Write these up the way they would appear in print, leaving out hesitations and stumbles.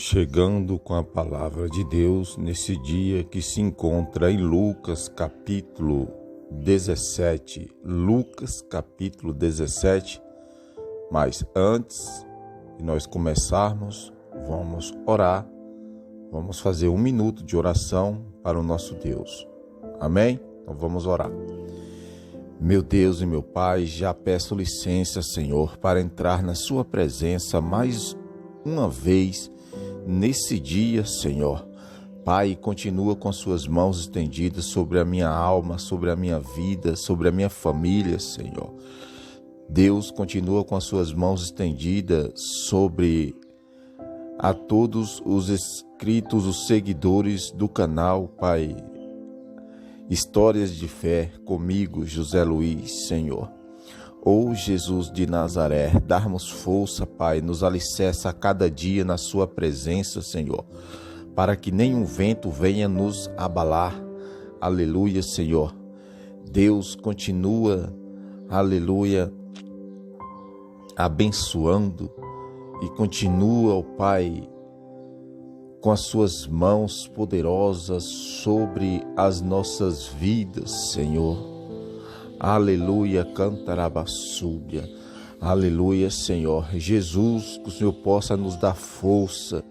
Chegando com a palavra de Deus nesse dia que se encontra em Lucas capítulo 17. Lucas capítulo 17. Mas antes de nós começarmos, vamos orar. Vamos fazer 1 minuto de oração para o nosso Deus. Amém? Então vamos orar. Meu Deus e meu Pai, já peço licença, Senhor, para entrar na sua presença mais uma vez nesse dia, Senhor. Pai, continua com suas mãos estendidas sobre a minha alma, sobre a minha vida, sobre a minha família, Senhor. Deus, continua com as suas mãos estendidas sobre a todos os inscritos, os seguidores do canal, Pai. Histórias de fé comigo, José Luiz, Senhor. Ó Jesus de Nazaré, darmos força, Pai, nos alicerça a cada dia na sua presença, Senhor, para que nenhum vento venha nos abalar. Aleluia, Senhor. Deus continua, aleluia, abençoando e continua, ó Pai, com as suas mãos poderosas sobre as nossas vidas, Senhor. Aleluia, cantarabassúdia. Aleluia, Senhor. Jesus, que o Senhor possa nos dar força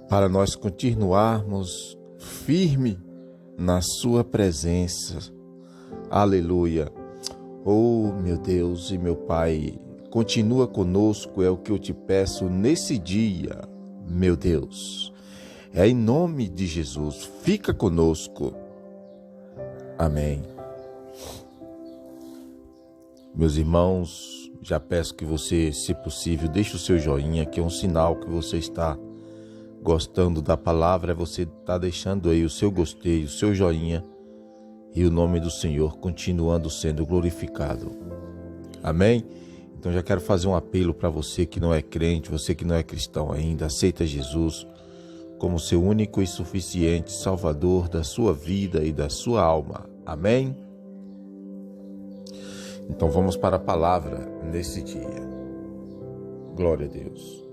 para nós continuarmos firme na sua presença. Aleluia. Oh, meu Deus e meu Pai, continua conosco, é o que eu te peço nesse dia, meu Deus. É em nome de Jesus, fica conosco. Amém. Meus irmãos, já peço que você, se possível, deixe o seu joinha, que é um sinal que você está gostando da palavra, você está deixando aí o seu gostei, o seu joinha, e o nome do Senhor continuando sendo glorificado. Amém? Então já quero fazer um apelo para você que não é crente, você que não é cristão ainda, aceita Jesus como seu único e suficiente Salvador da sua vida e da sua alma. Amém? Então vamos para a palavra nesse dia. Glória a Deus.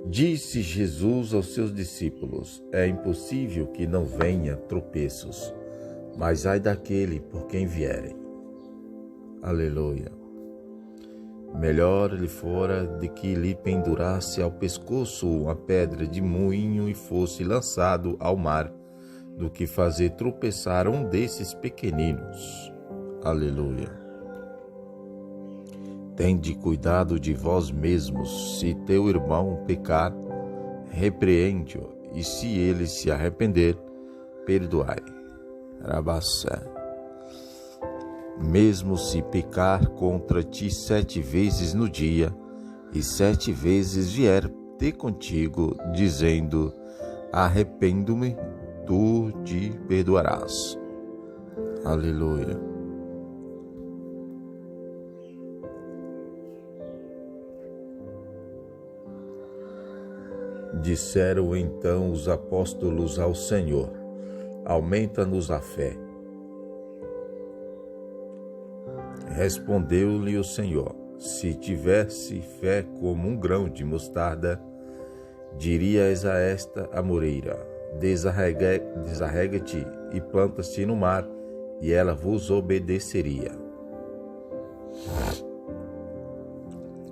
Disse Jesus aos seus discípulos: é impossível que não venha tropeços, mas ai daquele por quem vierem. Aleluia. Melhor lhe fora de que lhe pendurasse ao pescoço uma pedra de moinho e fosse lançado ao mar, do que fazer tropeçar um desses pequeninos. Aleluia. Tende cuidado de vós mesmos. Se teu irmão pecar, repreende-o, e se ele se arrepender, perdoai. Rabassé. Mesmo se pecar contra ti 7 vezes no dia, e 7 vezes vier ter contigo, dizendo: arrependo-me, tu te perdoarás. Aleluia. Disseram então os apóstolos ao Senhor: aumenta-nos a fé. Respondeu-lhe o Senhor: se tivesse fé como um grão de mostarda, dirias a esta amoreira: desarrega-te e planta-te no mar, e ela vos obedeceria.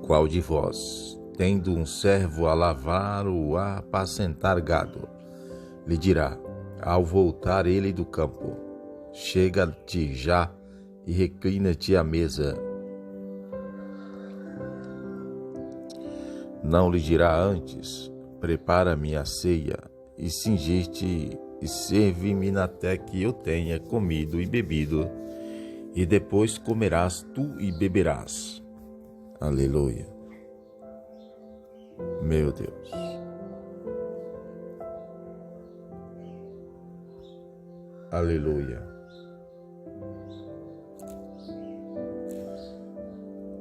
Qual de vós, tendo um servo a lavar ou a apacentar gado, lhe dirá, ao voltar ele do campo: chega-te já e reclina-te à mesa? Não lhe dirá antes: prepara-me a ceia, e cingir-te e serve-me até que eu tenha comido e bebido, e depois comerás tu e beberás. Aleluia. Meu Deus. Aleluia.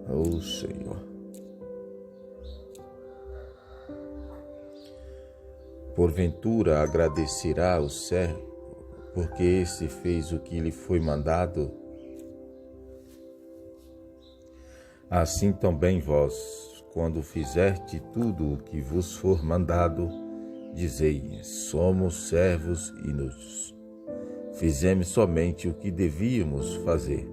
Oh Senhor. Porventura agradecerá o servo, porque esse fez o que lhe foi mandado? Assim também vós, quando fizerte tudo o que vos for mandado, dizei: somos servos inúteis. Fizemos somente o que devíamos fazer.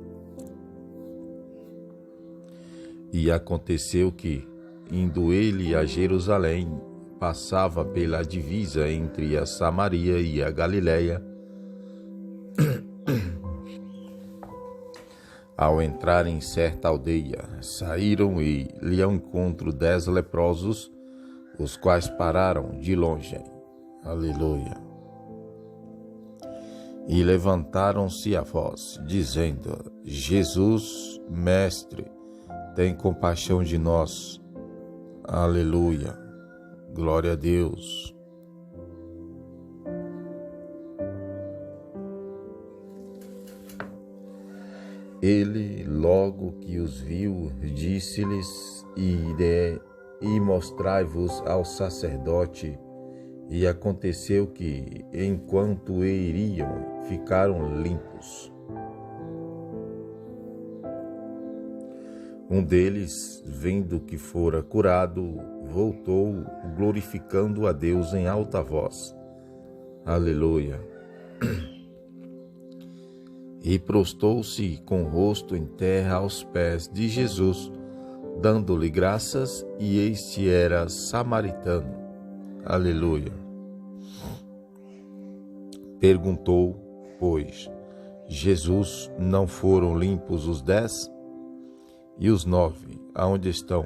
E aconteceu que, indo ele a Jerusalém, passava pela divisa entre a Samaria e a Galiléia. Ao entrar em certa aldeia, saíram e lhe ao encontro 10 leprosos, os quais pararam de longe. Aleluia. E levantaram-se a voz, dizendo: Jesus, Mestre, tem compaixão de nós. Aleluia. Glória a Deus. Ele, logo que os viu, disse-lhes: Ide e mostrai-vos ao sacerdote. E aconteceu que, enquanto iriam, ficaram limpos. Um deles, vendo que fora curado, voltou, glorificando a Deus em alta voz. Aleluia. E prostou-se com o rosto em terra aos pés de Jesus, dando-lhe graças, e este era samaritano. Aleluia. Perguntou, pois, Jesus: não foram limpos os 10? E os 9, aonde estão?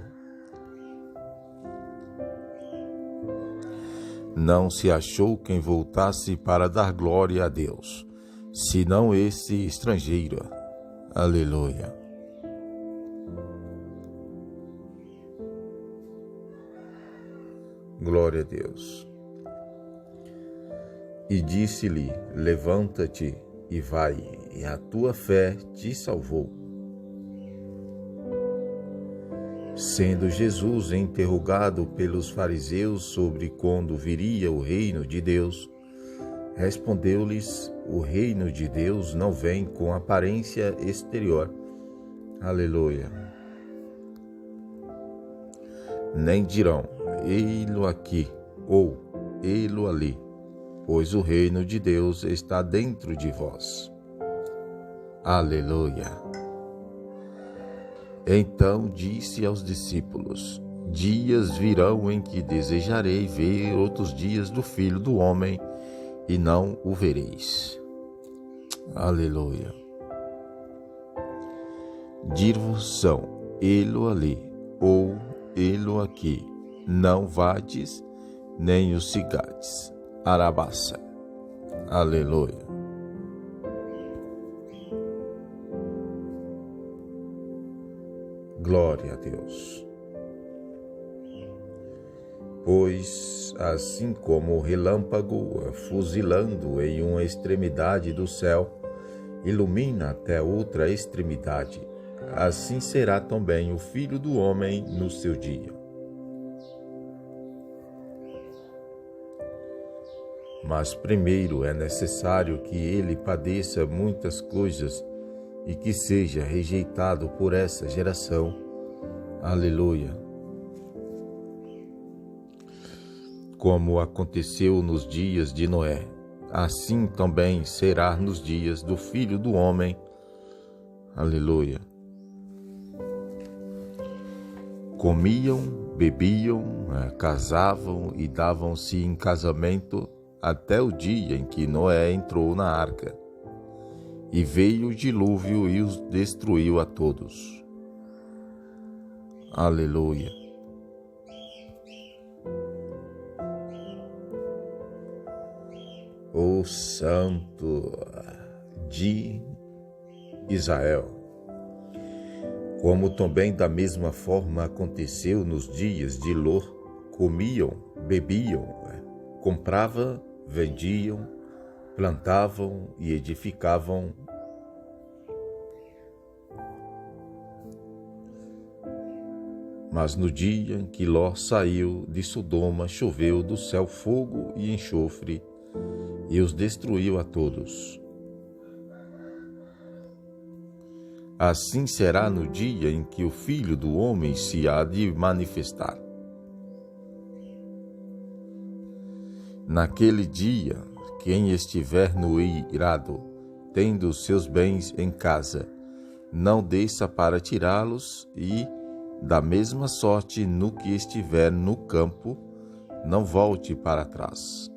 Não se achou quem voltasse para dar glória a Deus, senão esse estrangeiro. Aleluia. Glória a Deus. E disse-lhe: levanta-te e vai, e a tua fé te salvou. Sendo Jesus interrogado pelos fariseus sobre quando viria o reino de Deus, respondeu-lhes: o reino de Deus não vem com aparência exterior. Aleluia. Nem dirão: ei-lo aqui, ou ei-lo ali, pois o reino de Deus está dentro de vós. Aleluia. Então disse aos discípulos: dias virão em que desejarei ver outros dias do Filho do Homem, e não o vereis. Aleluia. Dir-vos-ão: ei-lo ali, ou ei-lo aqui, não vades, nem o sigades. Arabaça. Aleluia. Glória a Deus. Pois, assim como o relâmpago, fuzilando em uma extremidade do céu, ilumina até outra extremidade, assim será também o Filho do Homem no seu dia. Mas primeiro é necessário que ele padeça muitas coisas e que seja rejeitado por essa geração. Aleluia. Como aconteceu nos dias de Noé, assim também será nos dias do Filho do Homem. Aleluia. Comiam, bebiam, casavam e davam-se em casamento até o dia em que Noé entrou na arca. E veio o dilúvio e os destruiu a todos. Aleluia. O Santo de Israel. Como também da mesma forma aconteceu nos dias de Ló, comiam, bebiam, compravam, vendiam, plantavam e edificavam. Mas no dia em que Ló saiu de Sodoma, choveu do céu fogo e enxofre, e os destruiu a todos. Assim será no dia em que o Filho do Homem se há de manifestar. Naquele dia, quem estiver no eirado, tendo seus bens em casa, não desça para tirá-los, e, da mesma sorte, no que estiver no campo, não volte para trás.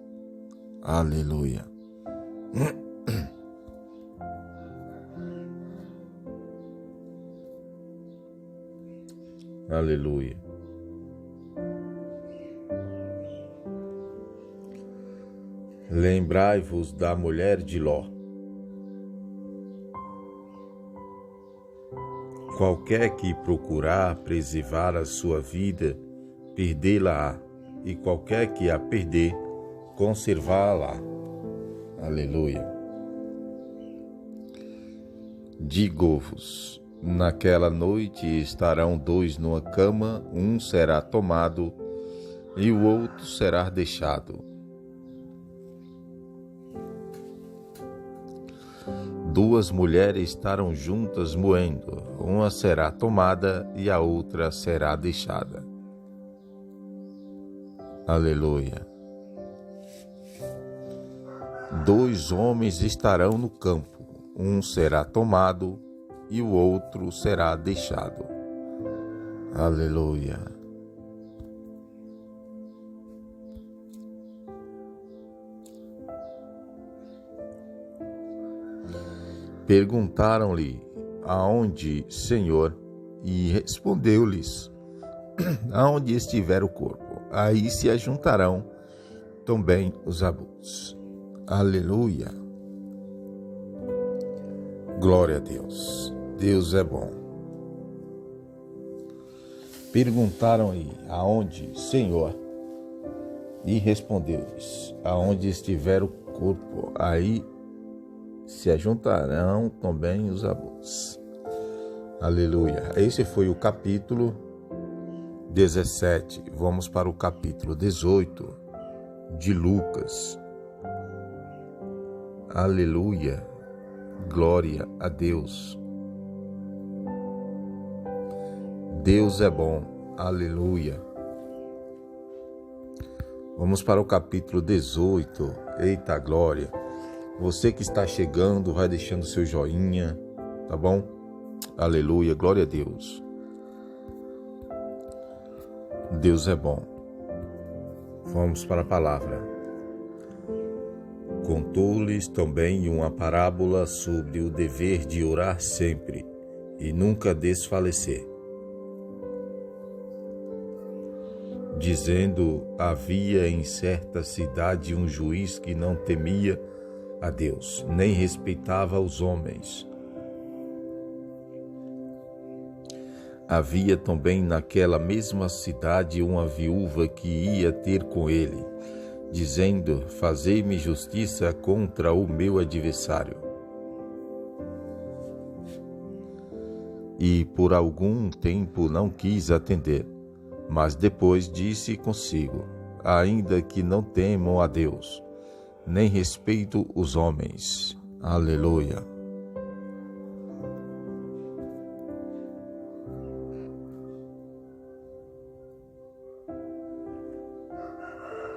Aleluia. Aleluia. Lembrai-vos da mulher de Ló. Qualquer que procurar preservar a sua vida, perdê-la-á, e qualquer que a perder, conservá-la. Aleluia. Digo-vos, naquela noite estarão dois numa cama, um será tomado e o outro será deixado. Duas mulheres estarão juntas moendo, uma será tomada e a outra será deixada. Aleluia. Dois homens estarão no campo, um será tomado e o outro será deixado. Aleluia. Perguntaram-lhe: aonde, Senhor? E respondeu-lhes: aonde estiver o corpo, aí se ajuntarão também os abutres. Aleluia. Glória a Deus. Deus é bom. Perguntaram-lhe: aonde, Senhor? E respondeu-lhes: aonde estiver o corpo, aí se ajuntarão também os abutres. Aleluia. Esse foi o capítulo 17. Vamos para o capítulo 18 de Lucas. Aleluia. Glória a Deus. Deus é bom. Aleluia. Vamos para o capítulo 18. Eita glória. Você que está chegando, vai deixando seu joinha, tá bom? Aleluia, glória a Deus. Deus é bom. Vamos para a palavra. Contou-lhes também uma parábola sobre o dever de orar sempre e nunca desfalecer, dizendo: havia em certa cidade um juiz que não temia a Deus, nem respeitava os homens. Havia também naquela mesma cidade uma viúva que ia ter com ele, dizendo: fazei-me justiça contra o meu adversário. E por algum tempo não quis atender, mas depois disse consigo: ainda que não temam a Deus, nem respeito os homens. Aleluia.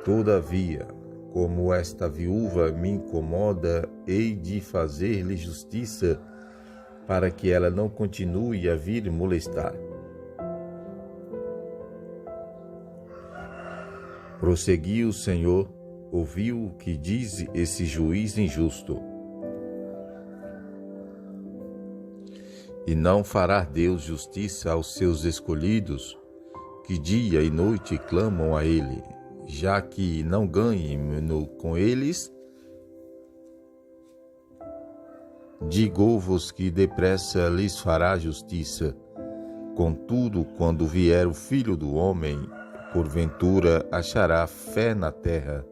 Todavia, como esta viúva me incomoda, hei de fazer-lhe justiça, para que ela não continue a vir molestar. Prosseguiu o Senhor: ouviu o que diz esse juiz injusto. E não fará Deus justiça aos seus escolhidos, que dia e noite clamam a Ele, já que não ganhem com eles? Digo-vos que depressa lhes fará justiça. Contudo, quando vier o Filho do Homem, porventura achará fé na terra?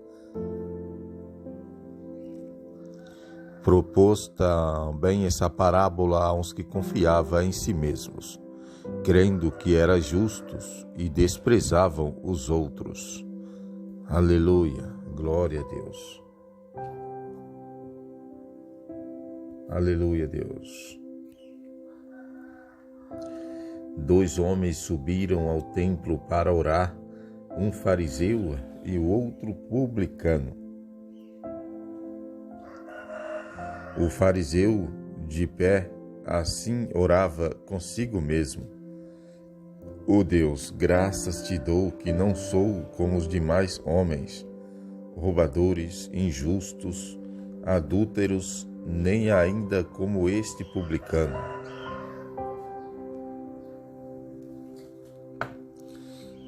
Propôs também essa parábola a uns que confiavam em si mesmos, crendo que eram justos e desprezavam os outros. Aleluia, glória a Deus. Aleluia, Deus. 2 homens subiram ao templo para orar, um fariseu e o outro publicano. O fariseu, de pé, assim orava consigo mesmo: Ó Deus, graças te dou que não sou como os demais homens, roubadores, injustos, adúlteros, nem ainda como este publicano.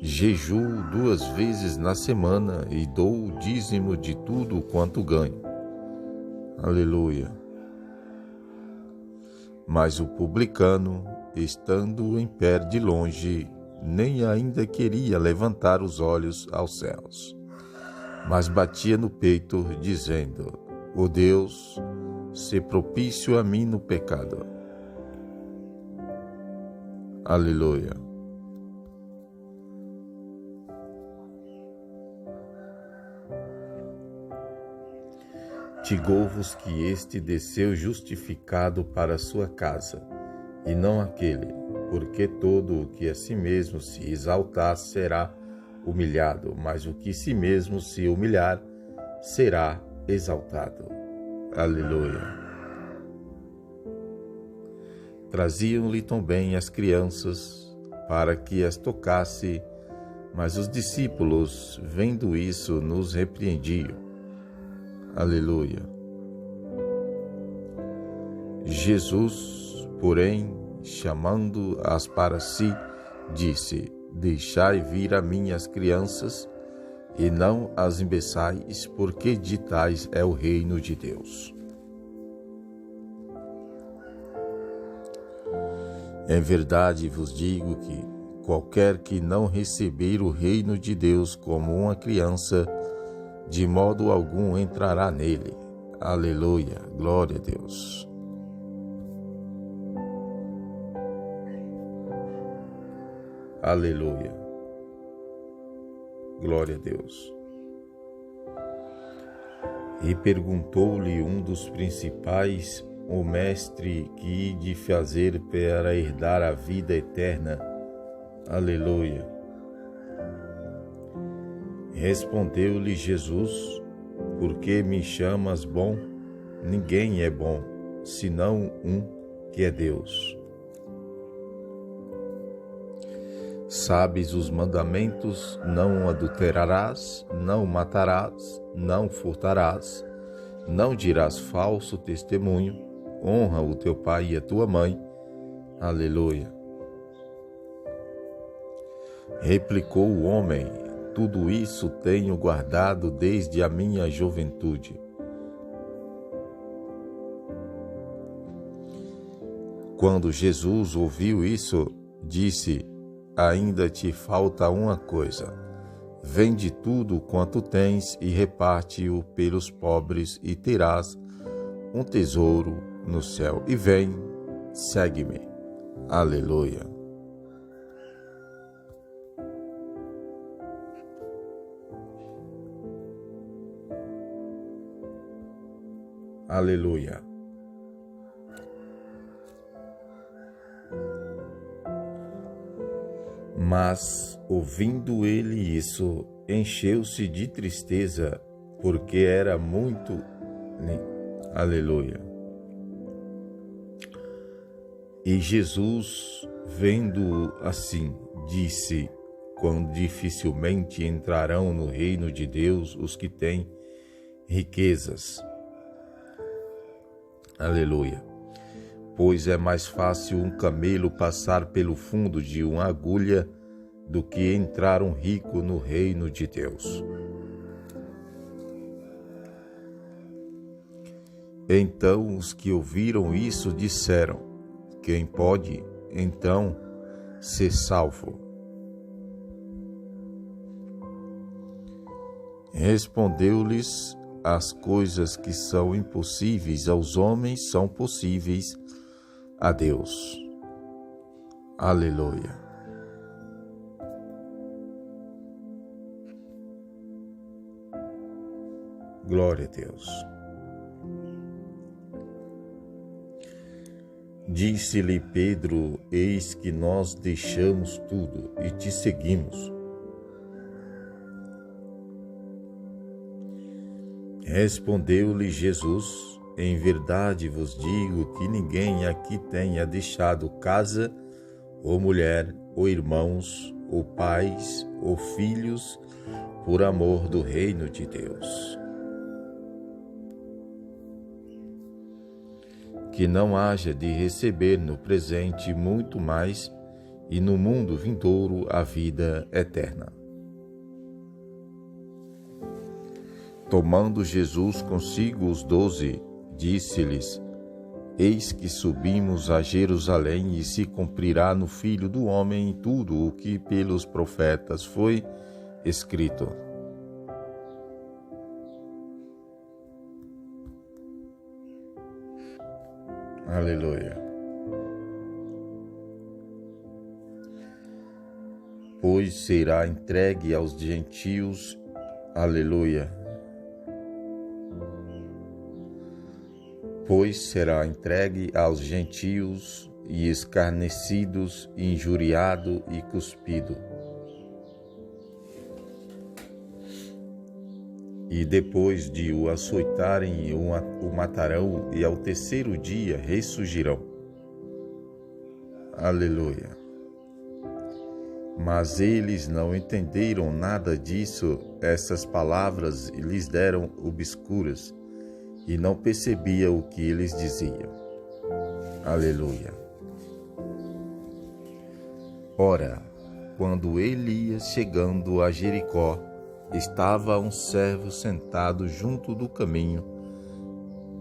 Jejuo 2 vezes na semana e dou o dízimo de tudo quanto ganho. Aleluia. Mas o publicano, estando em pé de longe, nem ainda queria levantar os olhos aos céus, mas batia no peito, dizendo: Ó Deus, se propício a mim no pecado. Aleluia. Digo-vos que este desceu justificado para sua casa, e não aquele, porque todo o que a si mesmo se exaltar será humilhado, mas o que si mesmo se humilhar será exaltado. Aleluia. Traziam-lhe também as crianças, para que as tocasse, mas os discípulos, vendo isso, nos repreendiam. Aleluia. Jesus, porém, chamando-as para si, disse: Deixai vir a mim as crianças, e não as impeçais, porque de tais é o reino de Deus. Em verdade vos digo que qualquer que não receber o reino de Deus como uma criança, de modo algum entrará nele. Aleluia, glória a Deus. Aleluia, glória a Deus. E perguntou-lhe um dos principais, o mestre, que hei de fazer para herdar a vida eterna? Aleluia. Respondeu-lhe Jesus: Por que me chamas bom? Ninguém é bom, senão um, que é Deus. Sabes os mandamentos: não adulterarás, não matarás, não furtarás, não dirás falso testemunho, honra o teu pai e a tua mãe. Aleluia. Replicou o homem: Tudo isso tenho guardado desde a minha juventude. Quando Jesus ouviu isso, disse: Ainda te falta uma coisa. Vende tudo quanto tens e reparte-o pelos pobres, e terás um tesouro no céu. E vem, segue-me. Aleluia. Aleluia. Mas, ouvindo ele isso, encheu-se de tristeza, porque era muito... Aleluia. E Jesus, vendo-o assim, disse: Quão dificilmente entrarão no reino de Deus os que têm riquezas. Aleluia. Pois é mais fácil um camelo passar pelo fundo de uma agulha do que entrar um rico no reino de Deus. Então os que ouviram isso disseram: Quem pode, então, ser salvo? Respondeu-lhes: As coisas que são impossíveis aos homens são possíveis a Deus. Aleluia. Glória a Deus. Disse-lhe Pedro: eis que nós deixamos tudo e te seguimos. Respondeu-lhe Jesus: em verdade vos digo que ninguém aqui tenha deixado casa, ou mulher, ou irmãos, ou pais, ou filhos, por amor do reino de Deus, que não haja de receber no presente muito mais, e no mundo vindouro a vida eterna. Tomando Jesus consigo os 12, disse-lhes: eis que subimos a Jerusalém, e se cumprirá no Filho do Homem tudo o que pelos profetas foi escrito. Aleluia. Pois será entregue aos gentios. Aleluia. Pois será entregue aos gentios, e escarnecidos, injuriado e cuspido. E depois de o açoitarem, o matarão, e ao terceiro dia ressurgirão. Aleluia. Mas eles não entenderam nada disso, essas palavras lhes deram obscuras, e não percebia o que eles diziam. Aleluia. Ora, quando ele ia chegando a Jericó, estava um servo sentado junto do caminho,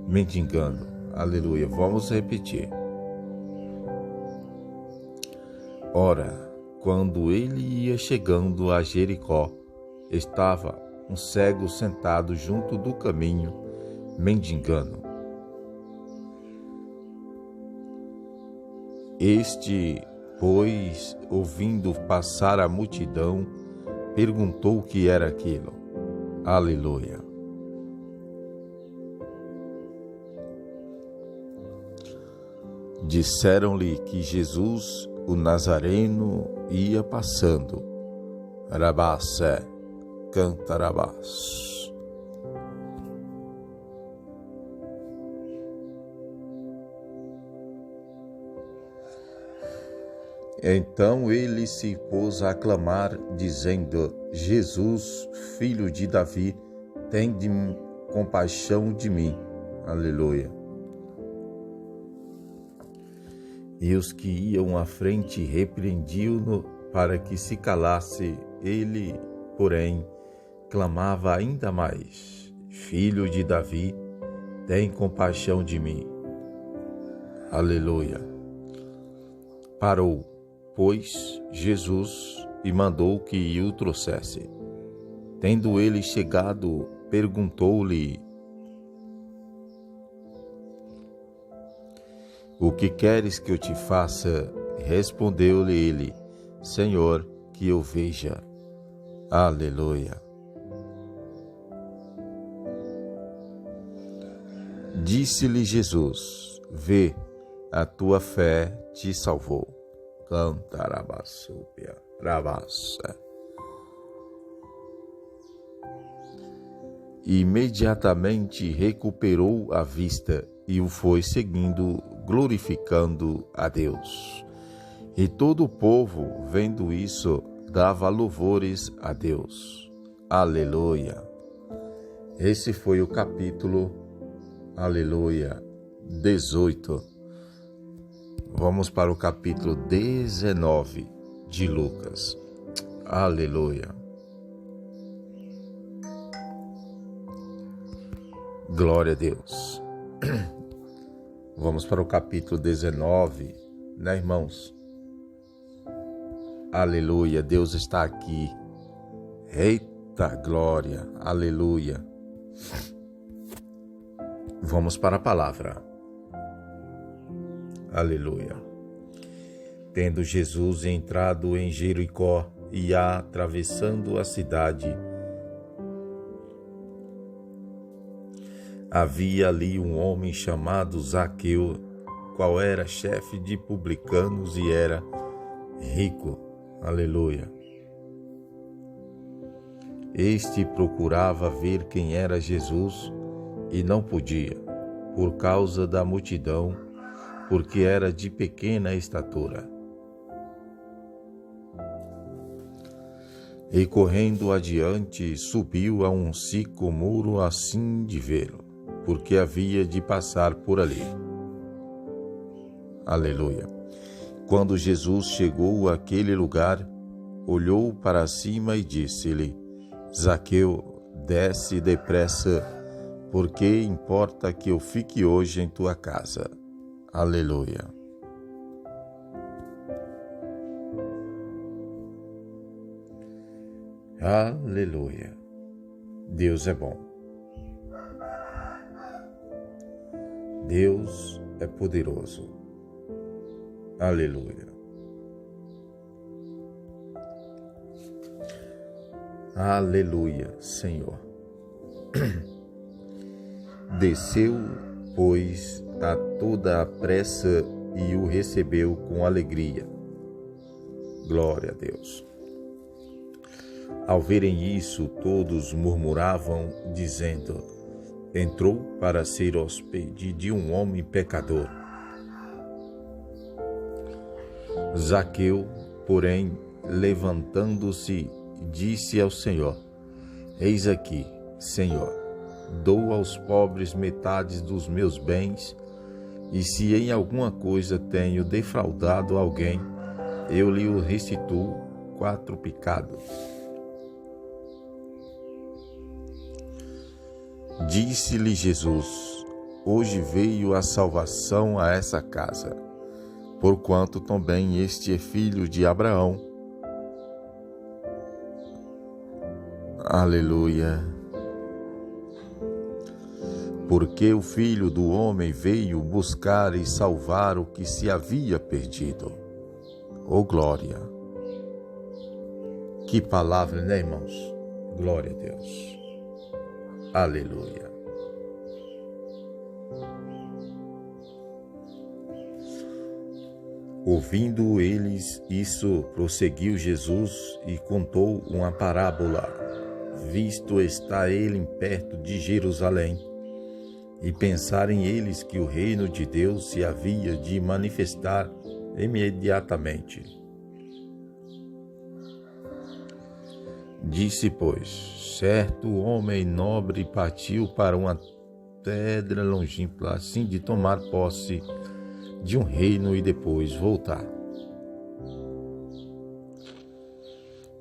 mendigando. Aleluia. Vamos repetir. Ora, quando ele ia chegando a Jericó, estava um cego sentado junto do caminho, mendigando. Este, pois, ouvindo passar a multidão, perguntou o que era aquilo. Aleluia. Disseram-lhe que Jesus, o Nazareno, ia passando. Rabassa, cantarabás. Então ele se pôs a clamar, dizendo: Jesus, filho de Davi, tem compaixão de mim. Aleluia. E os que iam à frente repreendiam-no para que se calasse. Ele, porém, clamava ainda mais: Filho de Davi, tem compaixão de mim. Aleluia. Parou, pois, Jesus, e mandou que o trouxesse. Tendo ele chegado, perguntou-lhe: O que queres que eu te faça? Respondeu-lhe ele: Senhor, que eu veja. Aleluia. Disse-lhe Jesus: Vê, a tua fé te salvou. Cantarabassúpia, rabassa. Imediatamente recuperou a vista e o foi seguindo, glorificando a Deus. E todo o povo, vendo isso, dava louvores a Deus. Aleluia. Esse foi o capítulo, aleluia, 18. Vamos para o capítulo 19 de Lucas. Aleluia. Glória a Deus. Vamos para o capítulo 19, né, irmãos? Aleluia, Deus está aqui. Eita glória, aleluia. Vamos para a palavra. Aleluia. Tendo Jesus entrado em Jericó e atravessando a cidade, havia ali um homem chamado Zaqueu, qual era chefe de publicanos e era rico. Aleluia. Este procurava ver quem era Jesus e não podia, por causa da multidão, porque era de pequena estatura. E correndo adiante, subiu a um sicômoro a fim de vê-lo, porque havia de passar por ali. Aleluia. Quando Jesus chegou àquele lugar, olhou para cima e disse-lhe: Zaqueu, desce depressa, porque importa que eu fique hoje em tua casa. Aleluia. Aleluia. Deus é bom. Deus é poderoso. Aleluia. Aleluia, Senhor. Desceu, pois, a toda a pressa e o recebeu com alegria. Glória a Deus. Ao verem isso, todos murmuravam, dizendo: entrou para ser hóspede de um homem pecador. Zaqueu, porém, levantando-se, disse ao Senhor: eis aqui, Senhor, dou aos pobres metade dos meus bens, e se em alguma coisa tenho defraudado alguém, eu lhe o restituo 4 picados. Disse-lhe Jesus: hoje veio a salvação a essa casa, porquanto também este é filho de Abraão. Aleluia. Porque o Filho do Homem veio buscar e salvar o que se havia perdido. Oh, glória! Que palavra, né, irmãos? Glória a Deus. Aleluia. Ouvindo eles isso, prosseguiu Jesus e contou uma parábola. Visto está ele perto de Jerusalém, e pensarem eles que o reino de Deus se havia de manifestar imediatamente. Disse, pois, certo homem nobre partiu para uma terra longínqua, assim de tomar posse de um reino e depois voltar.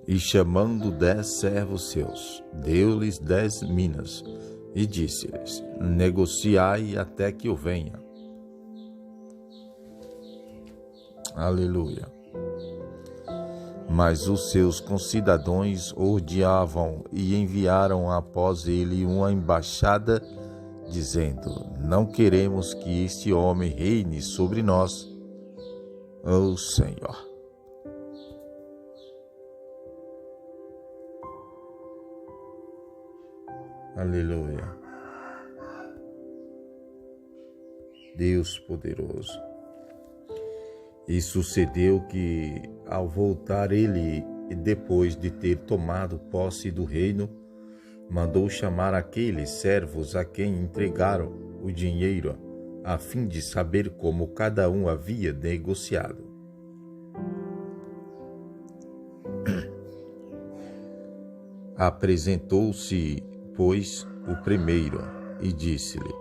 E chamando 10 servos seus, deu-lhes 10 minas, e disse-lhes: negociai até que eu venha. Aleluia. Mas os seus concidadãos odiavam e enviaram após ele uma embaixada, dizendo: não queremos que este homem reine sobre nós, ó Senhor. Aleluia. Deus poderoso. E sucedeu que, ao voltar ele, depois de ter tomado posse do reino, mandou chamar aqueles servos a quem entregaram o dinheiro, a fim de saber como cada um havia negociado. Apresentou-se, pois, o primeiro, e disse-lhe: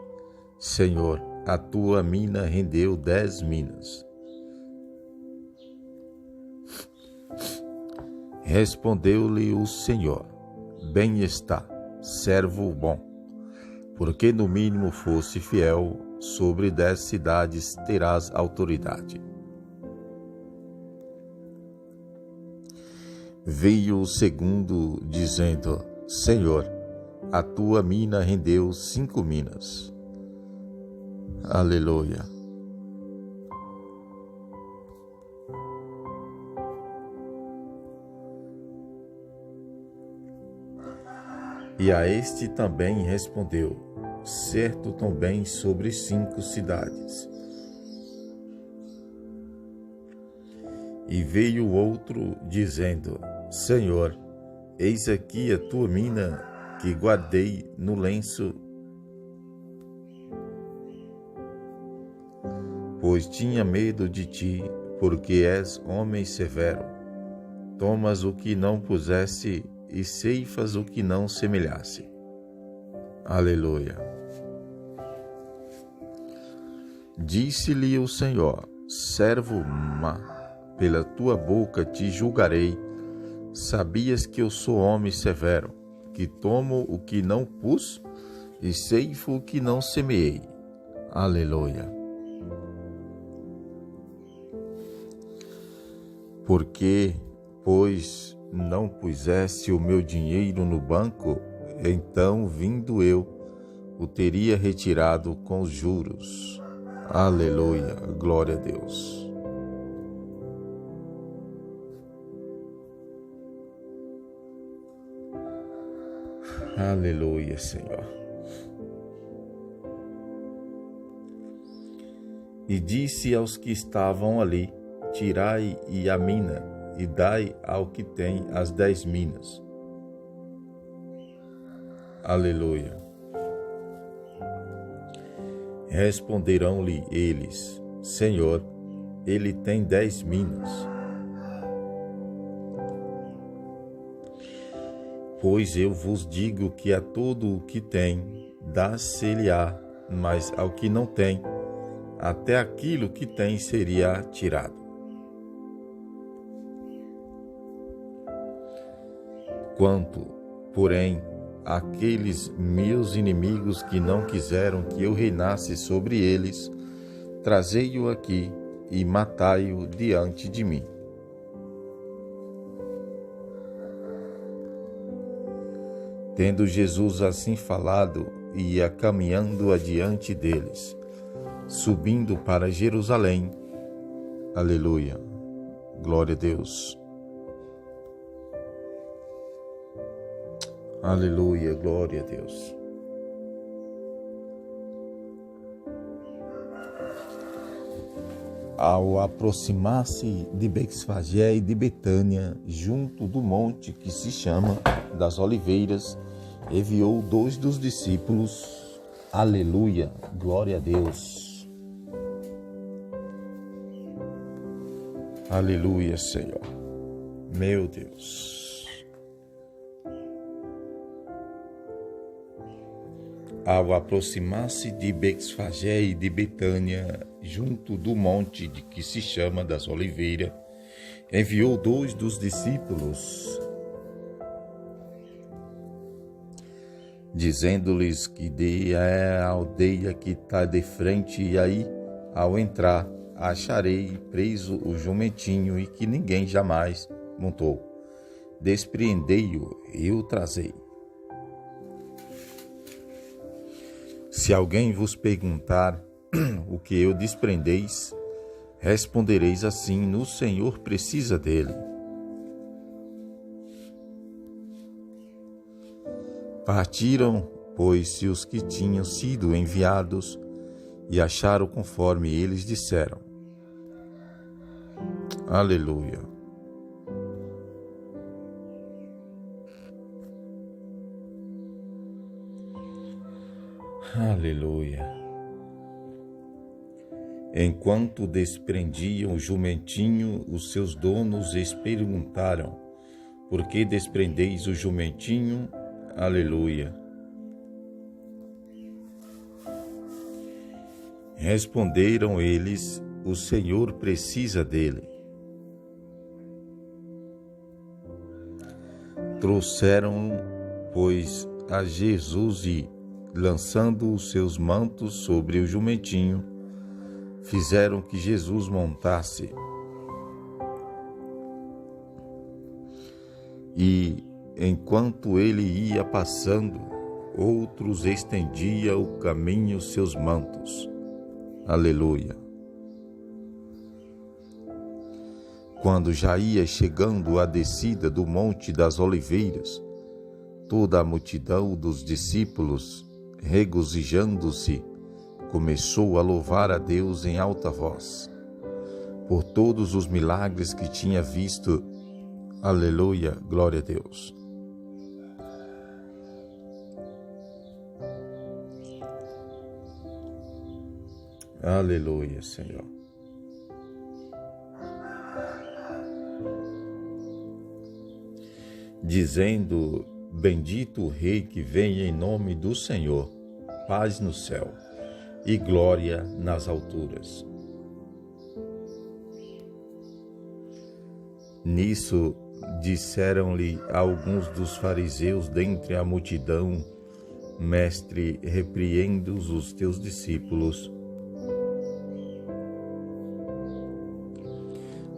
Senhor, a tua mina rendeu 10 minas. Respondeu-lhe o Senhor: bem está, servo bom, porque no mínimo fosse fiel, sobre 10 cidades terás autoridade. Veio o segundo, dizendo: Senhor, a tua mina rendeu 5 minas. Aleluia. E a este também respondeu: certo também sobre 5 cidades. E veio outro, dizendo: Senhor, eis aqui a tua mina que guardei no lenço, pois tinha medo de ti, porque és homem severo. Tomas o que não puseste e ceifas o que não semelhasse. Aleluia. Disse-lhe o Senhor: servo má, pela tua boca te julgarei. Sabias que eu sou homem severo, que tomo o que não pus e ceifo o que não semeei. Aleluia. Porque, pois, não puseste o meu dinheiro no banco, então, vindo eu, o teria retirado com os juros. Aleluia, glória a Deus. Aleluia, Senhor. E disse aos que estavam ali: tirai e a mina, e dai ao que tem as 10 minas. Aleluia. Responderão-lhe eles: Senhor, ele tem 10 minas. Pois eu vos digo que a todo o que tem, dá-se-lhe-á, mas ao que não tem, até aquilo que tem seria tirado. Quanto, porém, àqueles meus inimigos que não quiseram que eu reinasse sobre eles, trazei-o aqui e matai-o diante de mim. Tendo Jesus assim falado, ia caminhando adiante deles, subindo para Jerusalém. Aleluia. Glória a Deus. Aleluia, glória a Deus. Ao aproximar-se de Betfagé e de Betânia, junto do monte que se chama das Oliveiras, enviou 2 dos discípulos. Aleluia, glória a Deus. Aleluia, Senhor. Meu Deus. Ao aproximar-se de Betfagé e de Betânia, junto do monte que se chama das Oliveiras, enviou 2 dos discípulos, dizendo-lhes que dê a aldeia que está de frente, e aí, ao entrar, acharei preso o jumentinho e que ninguém jamais montou. Despreendei-o e o trazei. Se alguém vos perguntar o que eu desprendeis, respondereis assim: no Senhor precisa dele. Partiram, pois, os que tinham sido enviados e acharam conforme eles disseram. Aleluia. Aleluia. Enquanto desprendiam o jumentinho, os seus donos lhes perguntaram: por que desprendeis o jumentinho? Aleluia. Responderam eles: o Senhor precisa dele. Trouxeram, pois, a Jesus e, lançando os seus mantos sobre o jumentinho, fizeram que Jesus montasse. E, enquanto ele ia passando, outros estendiam o caminho seus mantos. Aleluia. Quando já ia chegando a descida do Monte das Oliveiras, toda a multidão dos discípulos, regozijando-se, começou a louvar a Deus em alta voz, por todos os milagres que tinha visto. Aleluia, glória a Deus. Aleluia, Senhor. Dizendo: bendito o Rei que vem em nome do Senhor, paz no céu e glória nas alturas. Nisso disseram-lhe alguns dos fariseus dentre a multidão: Mestre, repreenda os teus discípulos.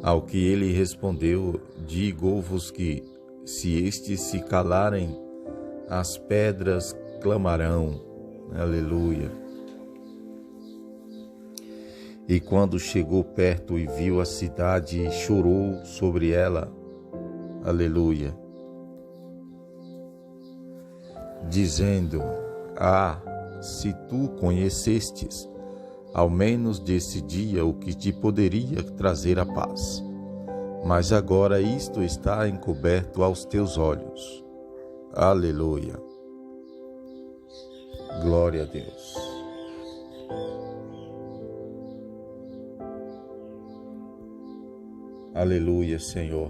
Ao que ele respondeu: digo-vos que, se estes se calarem, as pedras clamarão. Aleluia. E quando chegou perto e viu a cidade, chorou sobre ela. Aleluia. Dizendo: se tu conhecestes, ao menos desse dia, o que te poderia trazer a paz. Mas agora isto está encoberto aos teus olhos. Aleluia. Glória a Deus. Aleluia, Senhor.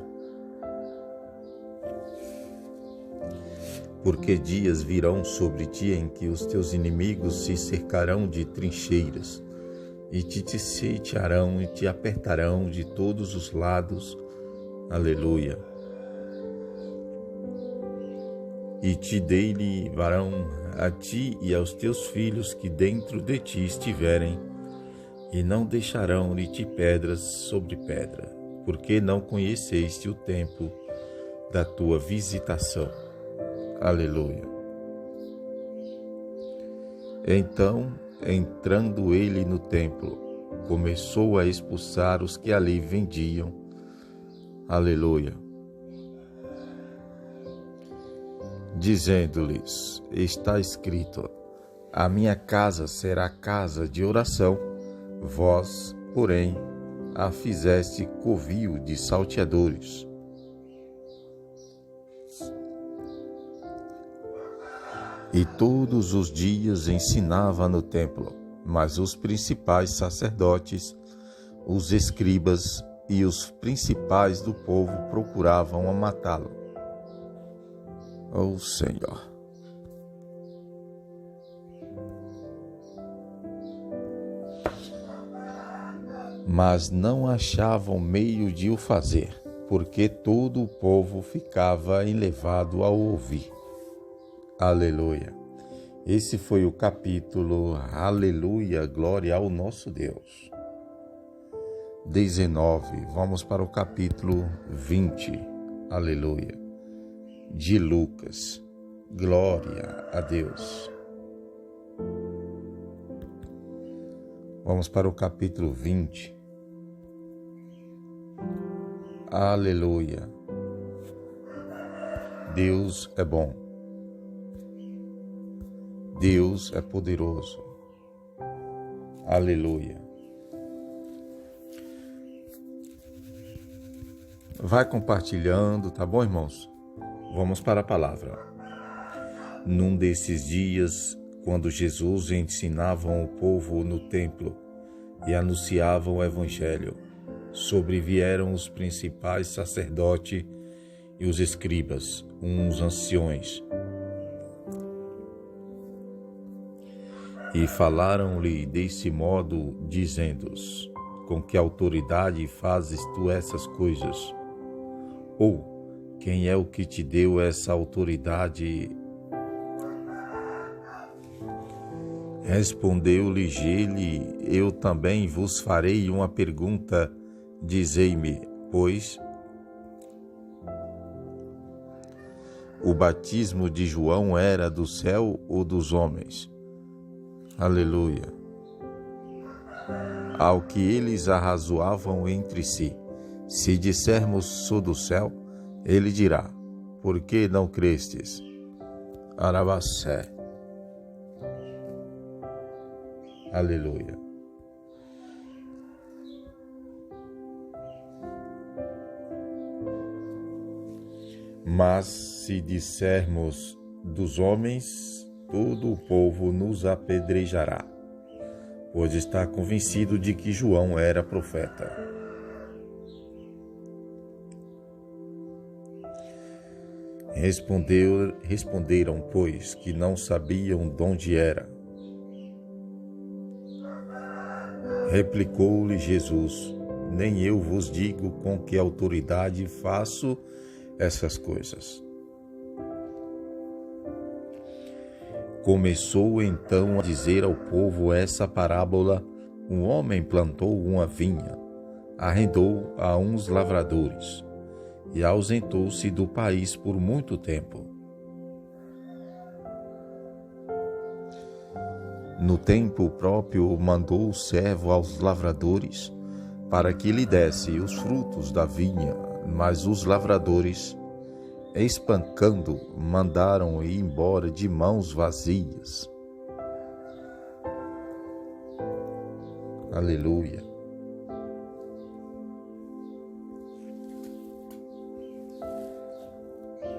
Porque dias virão sobre ti em que os teus inimigos se cercarão de trincheiras, e te sitiarão e te apertarão de todos os lados. Aleluia. E te deivarão a ti e aos teus filhos que dentro de ti estiverem, e não deixarão de ti pedras sobre pedra, porque não conheceste o tempo da tua visitação. Aleluia. Então, entrando ele no templo, começou a expulsar os que ali vendiam. Aleluia. Dizendo-lhes: está escrito: a minha casa será casa de oração, vós, porém, a fizeste covil de salteadores. E todos os dias ensinava no templo, mas os principais sacerdotes, os escribas e os principais do povo procuravam matá-lo. Oh, Senhor! Mas não achavam meio de o fazer, porque todo o povo ficava enlevado ao ouvir. Aleluia. Esse foi o capítulo, aleluia, glória ao nosso Deus. 19, vamos para o capítulo 20, aleluia, de Lucas, glória a Deus. Vamos para o capítulo 20, aleluia. Deus é bom. Deus é poderoso. Aleluia. Vai compartilhando, tá bom, irmãos? Vamos para a palavra. Num desses dias, quando Jesus ensinava o povo no templo e anunciava o evangelho, sobrevieram os principais sacerdotes e os escribas, uns anciões, e falaram-lhe desse modo, dizendo-os: com que autoridade fazes tu essas coisas? Ou quem é o que te deu essa autoridade? Respondeu-lhe ele: eu também vos farei uma pergunta, dizei-me, pois, o batismo de João era do céu ou dos homens? Aleluia. Ao que eles arrazoavam entre si: se dissermos sou do céu, ele dirá: por que não crestes? Arabassé. Aleluia. Mas se dissermos dos homens, todo o povo nos apedrejará, pois está convencido de que João era profeta. Responderam, pois, que não sabiam de onde era. Replicou-lhe Jesus: nem eu vos digo com que autoridade faço essas coisas. Começou então a dizer ao povo essa parábola: um homem plantou uma vinha, arrendou a uns lavradores e ausentou-se do país por muito tempo. No tempo próprio mandou o servo aos lavradores para que lhe desse os frutos da vinha, mas os lavradores, espancando, mandaram ir embora de mãos vazias. Aleluia.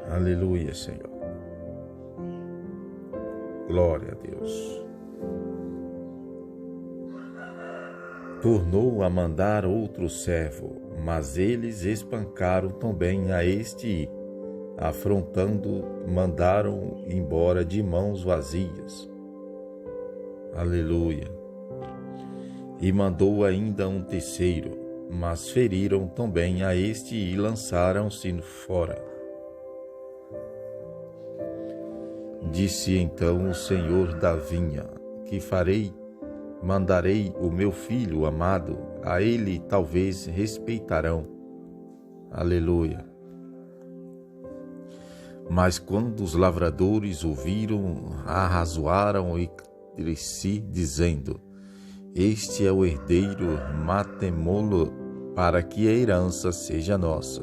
Aleluia, Senhor. Glória a Deus. Tornou a mandar outro servo, mas eles espancaram também a este, afrontando, mandaram embora de mãos vazias. Aleluia. E mandou ainda um terceiro, mas feriram também a este e lançaram-se fora. Disse então o Senhor da vinha: que farei? Mandarei o meu filho amado, a ele talvez respeitarão. Aleluia. Mas quando os lavradores ouviram, arrazoaram entre si, dizendo: este é o herdeiro, matemo-lo, para que a herança seja nossa.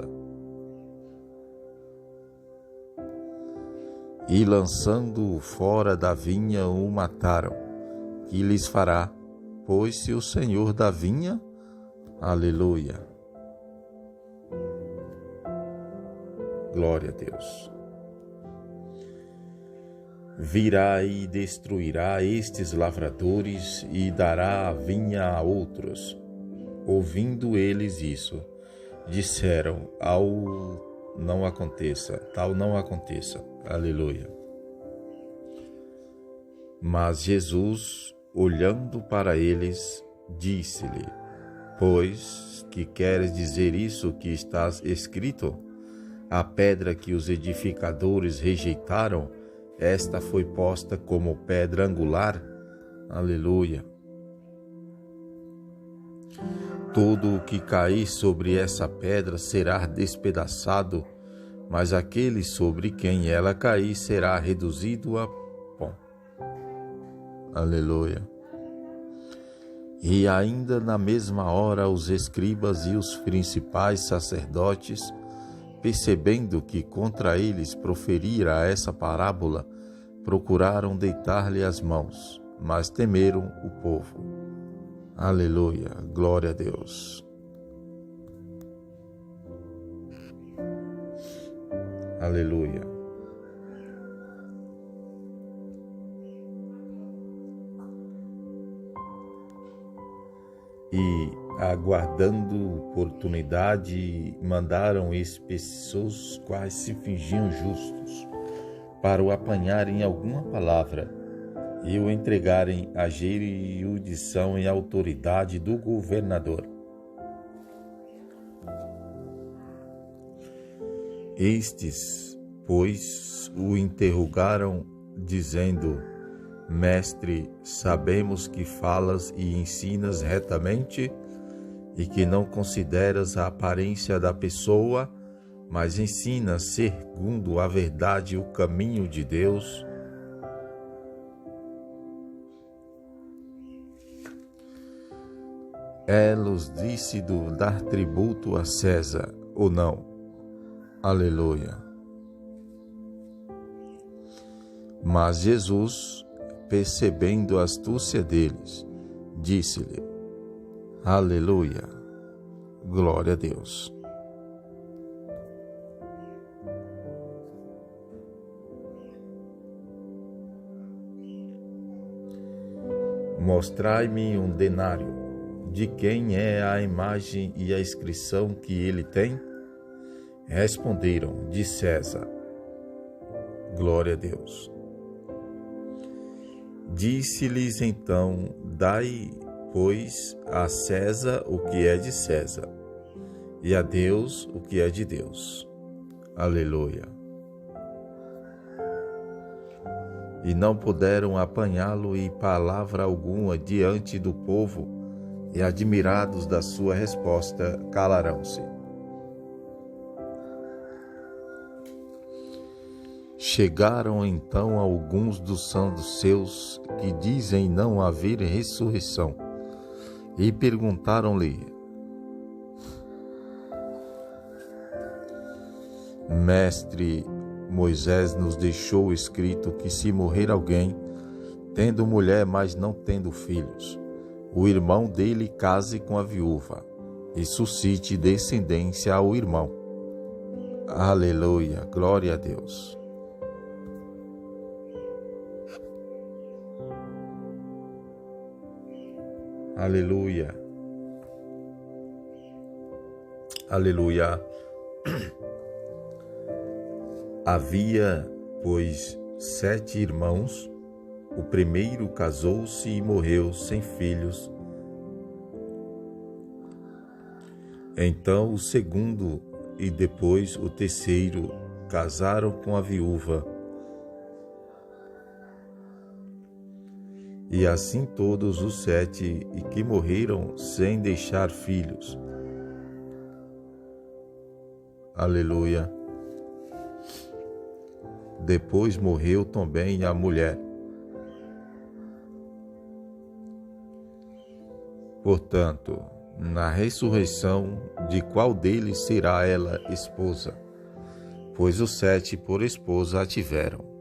E lançando-o fora da vinha, o mataram. Que lhes fará, pois, se o Senhor da vinha? Aleluia. Glória a Deus. Virá e destruirá estes lavradores e dará a vinha a outros. Ouvindo eles isso, disseram: tal não aconteça. Aleluia. Mas Jesus, olhando para eles, disse-lhe: pois que queres dizer isso que está escrito? A pedra que os edificadores rejeitaram, esta foi posta como pedra angular. Aleluia. Todo o que cair sobre essa pedra será despedaçado, mas aquele sobre quem ela cair será reduzido a pó. Aleluia. E ainda na mesma hora os escribas e os principais sacerdotes, percebendo que contra eles proferira essa parábola, procuraram deitar-lhe as mãos, mas temeram o povo. Aleluia, glória a Deus. Aleluia. E, aguardando oportunidade, mandaram especiais quais se fingiam justos, para o apanharem em alguma palavra e o entregarem à jurisdição e autoridade do governador. Estes, pois, o interrogaram, dizendo: Mestre, sabemos que falas e ensinas retamente e que não consideras a aparência da pessoa, mas ensinas segundo a verdade o caminho de Deus. É-los lícito dar tributo a César ou não? Aleluia. Mas Jesus, percebendo a astúcia deles, disse-lhe: Aleluia, glória a Deus. Mostrai-me um denário. De quem é a imagem e a inscrição que ele tem? Responderam: de César. Glória a Deus. Disse-lhes então: dai, pois, a César o que é de César, e a Deus o que é de Deus. Aleluia. E não puderam apanhá-lo em palavra alguma diante do povo, e admirados da sua resposta, calarão-se. Chegaram então alguns dos saduceus que dizem não haver ressurreição, e perguntaram-lhe: Mestre, Moisés nos deixou escrito que se morrer alguém, tendo mulher, mas não tendo filhos, o irmão dele case com a viúva e suscite descendência ao irmão. Aleluia, glória a Deus. Aleluia. Aleluia. Havia, pois, 7 irmãos. O primeiro casou-se e morreu sem filhos. Então o segundo e depois o terceiro casaram com a viúva. E assim todos os 7 e que morreram sem deixar filhos. Aleluia. Depois morreu também a mulher. Portanto, na ressurreição, de qual deles será ela esposa? Pois os 7 por esposa a tiveram.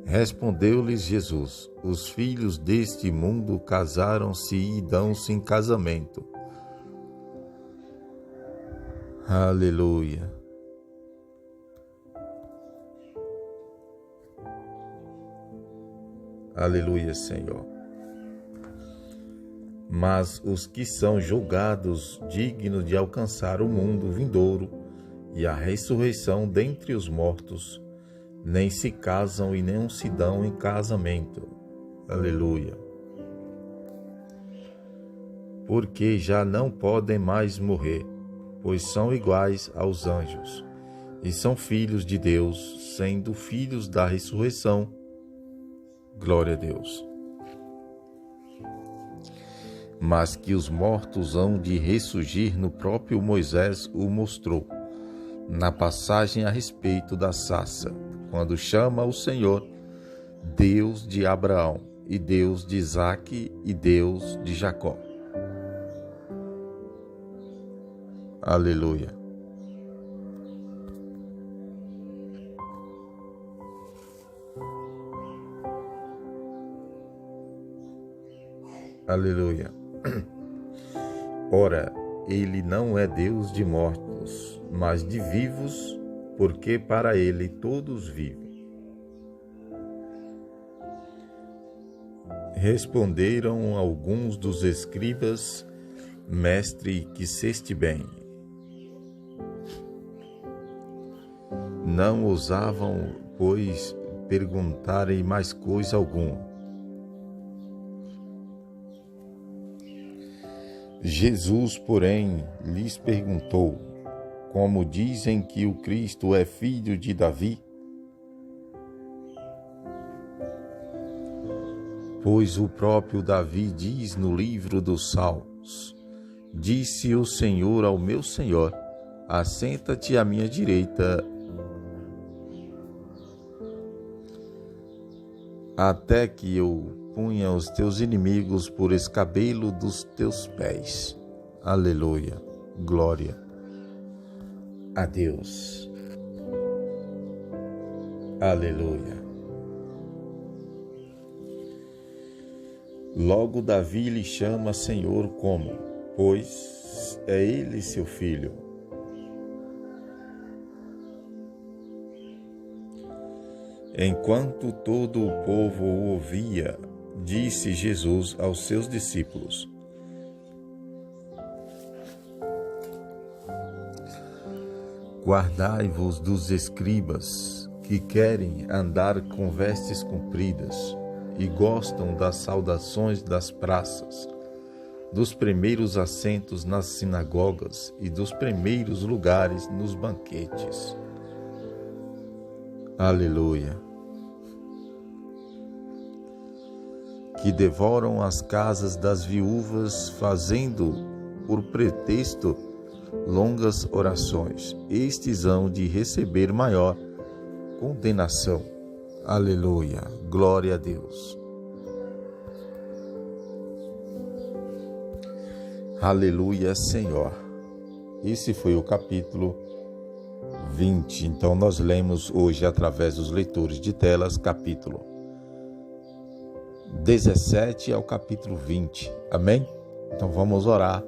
Respondeu-lhes Jesus: os filhos deste mundo casaram-se e dão-se em casamento. Aleluia. Aleluia, Senhor. Mas os que são julgados dignos de alcançar o mundo vindouro e a ressurreição dentre os mortos, nem se casam e nem se dão em casamento. Aleluia. Porque já não podem mais morrer, pois são iguais aos anjos, e são filhos de Deus, sendo filhos da ressurreição. Glória a Deus. Mas que os mortos hão de ressurgir, no próprio Moisés o mostrou, na passagem a respeito da sarça, quando chama o Senhor Deus de Abraão, e Deus de Isaque, e Deus de Jacó. Aleluia. Aleluia. Ora, ele não é Deus de mortos, mas de vivos, porque para ele todos vivem. Responderam alguns dos escribas: Mestre, quiseste bem. Não ousavam, pois, perguntarem mais coisa alguma. Jesus, porém, lhes perguntou: como dizem que o Cristo é filho de Davi? Pois o próprio Davi diz no livro dos Salmos: disse o Senhor ao meu Senhor: assenta-te à minha direita, até que eu punha os teus inimigos por escabelo dos teus pés. Aleluia. Glória a Deus. Aleluia. Logo Davi lhe chama Senhor como? Pois é ele seu filho. Enquanto todo o povo o ouvia, disse Jesus aos seus discípulos: Guardai-vos dos escribas, que querem andar com vestes compridas e gostam das saudações das praças, dos primeiros assentos nas sinagogas e dos primeiros lugares nos banquetes. Aleluia! Que devoram as casas das viúvas, fazendo, por pretexto, longas orações. Estes hão de receber maior condenação. Aleluia! Glória a Deus! Aleluia, Senhor! Esse foi o capítulo 20. Então nós lemos hoje, através dos leitores de telas, capítulo 17 ao capítulo 20. Amém? Então vamos orar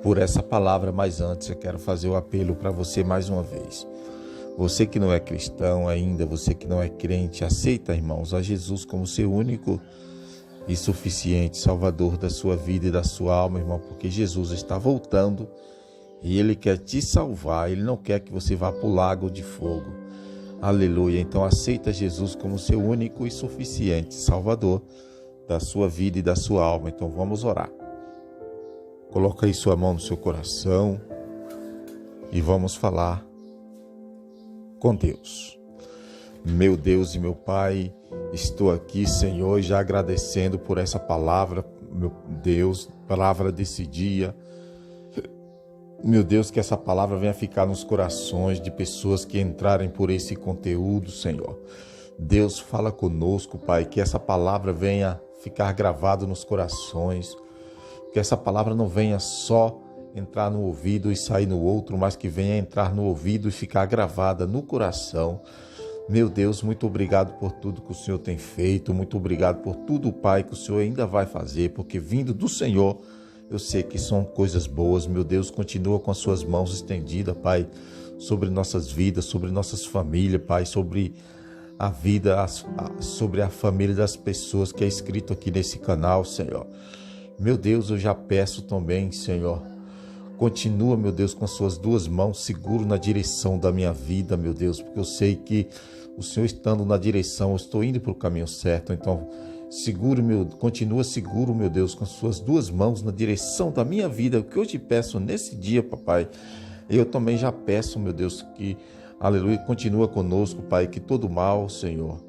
por essa palavra, mas antes eu quero fazer o apelo para você mais uma vez. Você que não é cristão ainda, você que não é crente, aceita, irmãos, a Jesus como seu único e suficiente Salvador da sua vida e da sua alma, irmão, porque Jesus está voltando e Ele quer te salvar, Ele não quer que você vá para o lago de fogo. Aleluia! Então aceita Jesus como seu único e suficiente Salvador da sua vida e da sua alma. Então vamos orar. Coloca aí sua mão no seu coração e vamos falar com Deus. Meu Deus e meu Pai, estou aqui, Senhor, já agradecendo por essa palavra, meu Deus, palavra desse dia. Meu Deus, que essa palavra venha ficar nos corações de pessoas que entrarem por esse conteúdo, Senhor. Deus, fala conosco, Pai, que essa palavra venha ficar gravada nos corações, que essa palavra não venha só entrar no ouvido e sair no outro, mas que venha entrar no ouvido e ficar gravada no coração. Meu Deus, muito obrigado por tudo que o Senhor tem feito, muito obrigado por tudo, Pai, que o Senhor ainda vai fazer, porque vindo do Senhor, eu sei que são coisas boas. Meu Deus, continua com as suas mãos estendidas, Pai, sobre nossas vidas, sobre nossas famílias, Pai, sobre a vida, sobre a família das pessoas que é escrito aqui nesse canal, Senhor. Meu Deus, eu já peço também, Senhor, continua, meu Deus, com as suas duas mãos seguro na direção da minha vida, meu Deus, porque eu sei que o Senhor estando na direção, eu estou indo para o caminho certo. Então, continua seguro, meu Deus, com as suas duas mãos na direção da minha vida. O que eu te peço nesse dia, papai, eu também já peço, meu Deus, que, aleluia, continua conosco, Pai, que todo mal, Senhor,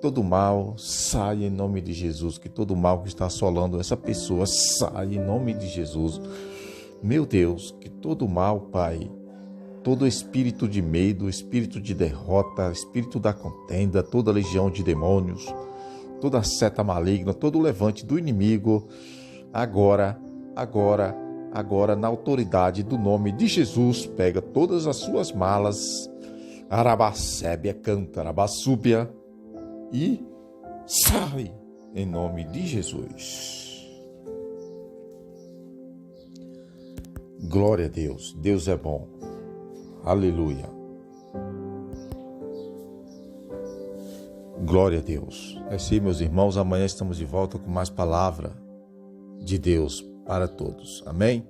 todo mal saia em nome de Jesus, que todo mal que está assolando essa pessoa saia em nome de Jesus. Meu Deus, que todo mal, Pai, todo espírito de medo, espírito de derrota, espírito da contenda, toda legião de demônios, toda seta maligna, todo levante do inimigo, agora, na autoridade do nome de Jesus, pega todas as suas malas, arabacébia, canta, arabassúbia, e sai em nome de Jesus. Glória a Deus, Deus é bom, aleluia. Glória a Deus. É assim, meus irmãos, amanhã estamos de volta com mais palavra de Deus para todos. Amém?